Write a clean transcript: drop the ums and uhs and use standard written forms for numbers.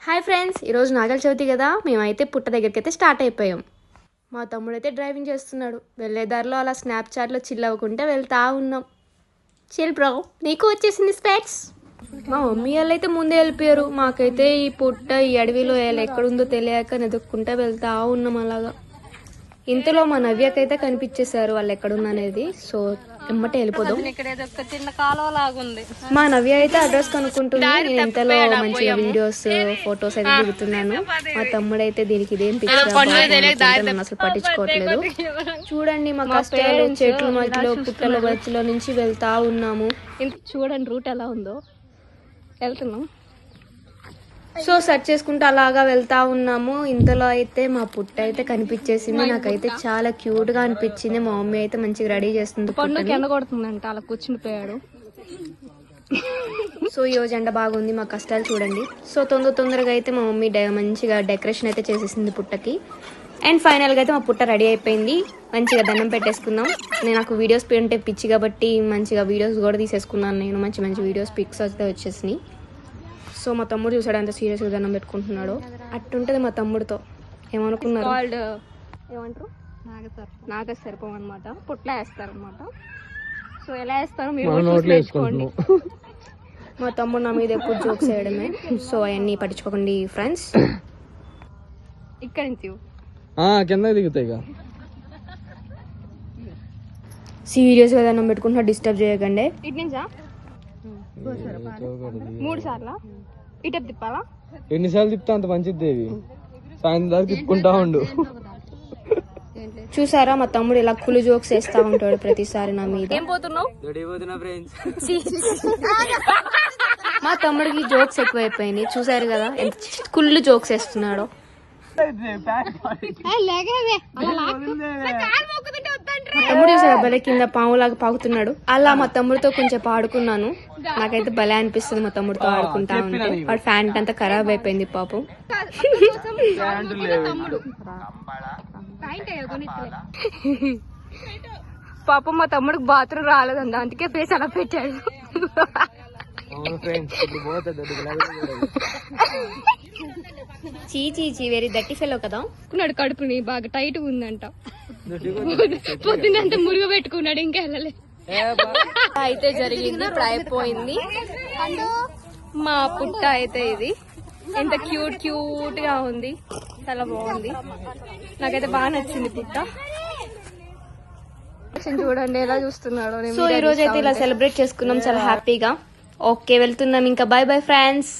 Hi friends, ఈరోజు నాగల చవితి కదా. మేమైతే పుట్ట దగ్గరికి అయితే స్టార్ట్ అయిపోయాం. మా తమ్ముడైతే డ్రైవింగ్ చేస్తున్నాడు. వెళ్ళే దారిలో అలా స్నాప్చాట్లో చిల్ అవ్వకుంటే వెళ్తా ఉన్నాం. చిల్ బ్రో, నీకు వచ్చేసింది స్పెక్స్. మా మమ్మీ వాళ్ళు అయితే ముందే వెళ్ళిపోయారు. మాకైతే ఈ పుట్ట ఈ అడవిలో ఎక్కడుందో తెలియక నెదుక్కుంటా వెళ్తా ఉన్నాం. అలాగా ఇంతలో మా నవ్యకైతే కనిపించేశారు వాళ్ళు ఎక్కడున్ననేది. సో ఎమ్మటే వెళ్ళిపోదాం. చిన్న కాలువ లాగుంది. మా నవ్య అయితే అడ్రస్ కనుక్కుంటుంది. నేను ఇంతలో మంచిగా వీడియోస్ ఫొటోస్ అయితే దిగుతున్నాను. మా తమ్ముడైతే దీనికి ఇదేం పిక్చర్ అసలు పట్టించుకోవట్లేదు. చూడండి మా కష్టాలు, చెట్ల మధ్యలో పుట్టల మధ్యలో నుంచి వెళ్తా ఉన్నాము. చూడండి రూట్ ఎలా ఉందో, వెళ్తున్నాం. సో సెర్చ్ చేసుకుంటూ అలాగా వెళ్తా ఉన్నాము. ఇంతలో అయితే మా పుట్ట అయితే కనిపించేసింది. నాకైతే చాలా క్యూట్ గా అనిపించింది. మా మమ్మీ అయితే మంచిగా రెడీ చేస్తుంది. పండుగ ఎండ కొడుతుందంట, అలా కూర్చుని పోయాడు. సో ఈ రోజు ఎండ బాగుంది. మా కష్టాలు చూడండి. సో తొందరగా అయితే మా మమ్మీ మంచిగా డెకరేషన్ అయితే చేసేసింది పుట్టకి. అండ్ ఫైనల్ గా అయితే మా పుట్ట రెడీ అయిపోయింది. మంచిగా దండం పెట్టేసుకుందాం. నేను నాకు వీడియోస్ అంటే పిచ్చి కాబట్టి మంచిగా వీడియోస్ కూడా తీసేసుకున్నాను. నేను మంచి వీడియోస్ పిక్స్ అయితే వచ్చేసినాయి. సో మా తమ్ముడు చూసాడు అంత సీరియస్గా దండం పెట్టుకుంటున్నాడు. అట్టుంటది మా తమ్ముడితో. ఏమనుకున్నారు, ఏమంటారు, నాగసర్పం అనమాట. పుట్ల వేస్తారు అనమాట. సో ఎలా వేస్తారో మీరు నేర్చుకోండి. మా తమ్ముడు నా మీద ఎప్పుడు జోక్స్ వేయడమే. సో అవన్నీ పట్టించుకోకండి ఫ్రెండ్స్. ఇక్కడ నుంచి కింద దిగుతాయి. సీరియస్గా దండం పెట్టుకుంటున్నా, డిస్టర్బ్ చేయకండి. ఇటు నుంచా 3 సార్లు ఇటు తిప్పాలా? ఎన్నిసార్లు తిప్తా అంత మంచిది దేవి. సాయంత్రం దాకా తిప్పుకుంటా ఉండు. చూసారా మా తమ్ముడు ఇలా కుళ్ళు జోక్స్ వేస్తా ఉంటాడు ప్రతిసారి నా మీద. ఏం పోతున్నావు? మా తమ్ముడికి జోక్స్ ఎక్కువైపోయినాయి. చూసారు కదా ఎంత కుళ్ళు జోక్స్ వేస్తున్నాడో. తమ్ముడు చూసారా భలే కింద పాములాగా పాకుతున్నాడు. అలా మా తమ్ముడితో కొంచెం ఆడుకున్నాను. నాకైతే భలే అనిపిస్తుంది మా తమ్ముడితో ఆడుకుంటా ఉంటే. వాడు ఫ్యాంట్ అంతా ఖరాబ్ అయిపోయింది పాపం. పాపం మా తమ్ముడికి బాత్రూమ్ రాలేదండి, అందుకే ఫేస్ అలా పెట్టాడు. చీ వెరీ దట్టి ఫెలో కదా. కడుపుని బాగా టైట్ ఉందంట. పొద్దున్నంత మురుగు పెట్టుకున్నాడు, ఇంకా వెళ్ళలే. అయితే జరిగింది, ఇప్పుడు అయిపోయింది. మా పుట్ట అయితే ఇది ఎంత క్యూట్ గా ఉంది. చాలా బాగుంది, నాకైతే బాగా నచ్చింది పుట్ట. చూడండి ఎలా చూస్తున్నాడు. సో ఈ రోజు అయితే ఇలా సెలబ్రేట్ చేసుకున్నాం చాలా హ్యాపీగా. ఓకే వెళ్తున్నాం ఇంకా. Bye friends.